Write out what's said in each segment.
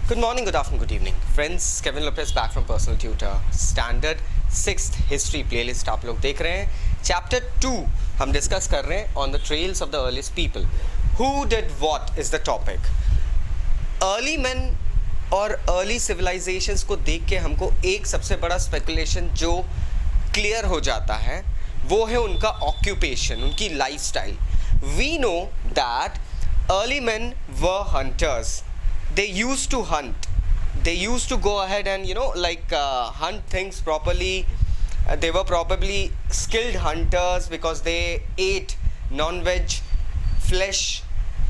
Good morning, good afternoon, good evening. Friends, Kevin Lopez back from Personal Tutor. Standard 6th History playlist आप लोग देख रहे हैं. Chapter 2 हम डिस्कस कर रहे हैं on the trails of the earliest people. Who did what is the topic. Early men और early civilizations को देख के हमको एक सबसे बड़ा speculation जो clear हो जाता है वो है उनका occupation, उनकी lifestyle. We know that early men were hunters. They used to hunt. They used to go ahead and hunt things properly. They were probably skilled hunters because they ate non-veg flesh.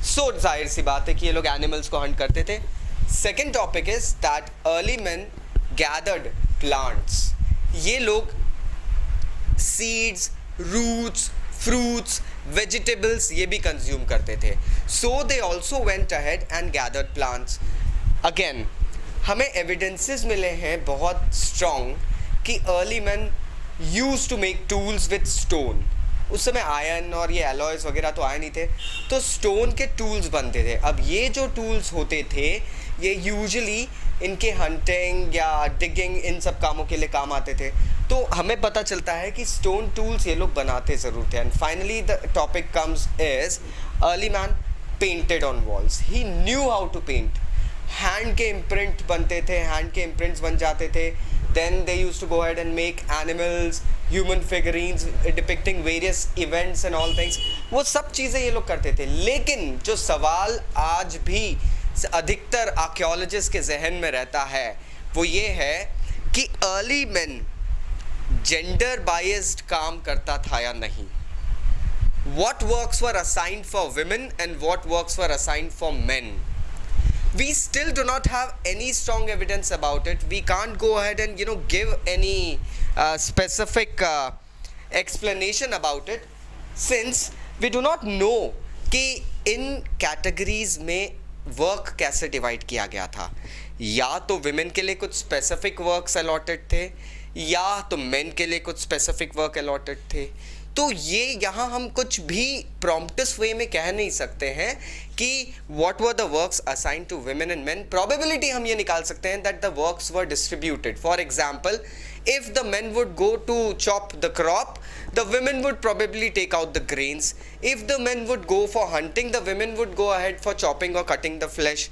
So जाहिर सी बात है कि ये लोग animals को hunt करते थे. Second topic is that early men gathered plants. ये लोग seeds, roots, fruits, vegetables ये भी कंज्यूम करते थे. So they also went ahead and gathered plants. Again, हमें evidences मिले हैं बहुत strong कि early men used to make tools with stone. उस समय आयरन और ये alloys वगैरह तो आए नहीं थे, तो स्टोन के टूल्स बनते थे. अब ये जो टूल्स होते थे ये यूजुअली इनके हंटिंग या डिगिंग इन सब कामों के लिए काम आते थे. तो हमें पता चलता है कि स्टोन टूल्स ये लोग बनाते ज़रूर थे. And finally the topic comes is early man painted on walls. He knew how to paint. Hand के इम्प्रिंट बनते थे, हैंड के इम्प्रिंट्स बन जाते थे. Then they used to go ahead and make animals, human figurines depicting various events and all things. वो सब चीज़ें ये लोग करते थे. लेकिन जो सवाल आज भी अधिकतर आर्कियोलॉजिस्ट के जहन में रहता है वो ये है कि अर्ली मैन जेंडर बायस्ड काम करता था या नहीं. What works were assigned for women and what works were assigned for men. We still do not have any strong evidence about it. We can't go ahead and give any specific explanation about it, since we do not know कि इन categories में work कैसे divide किया गया था. या तो women के लिए कुछ स्पेसिफिक वर्क्स अलॉटेड थे या तो मेन के लिए कुछ स्पेसिफिक वर्क अलॉटेड थे. तो ये यहाँ हम कुछ भी प्रॉम्प्टस वे में कह नहीं सकते हैं कि what were the works assign to women and men. Probability हम ये निकाल सकते हैं that the works were distributed. For example, if the men would go to chop the crop, the women would probably take out the grains. If the men would go for hunting, the women would go ahead for chopping or cutting the flesh.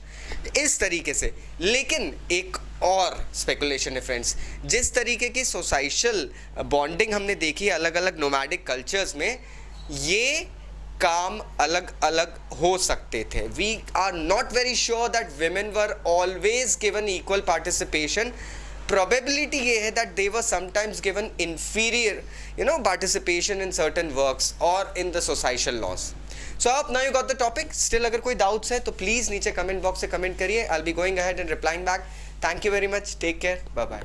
इस तरीके से. लेकिन एक और speculation है friends, जिस तरीके की सोसाइशल बॉन्डिंग हमने देखी अलग अलग नोमैडिक कल्चर्स में, ये काम अलग अलग हो सकते थे. We are not very sure that women were always given equal participation. Probability ये है that they were sometimes given inferior participation in certain works or in the societal laws. So I hope now you got the topic. Still अगर कोई doubts है तो please नीचे comment box से comment करिए. I'll be going ahead and replying back. Thank you very much. Take care. Bye bye.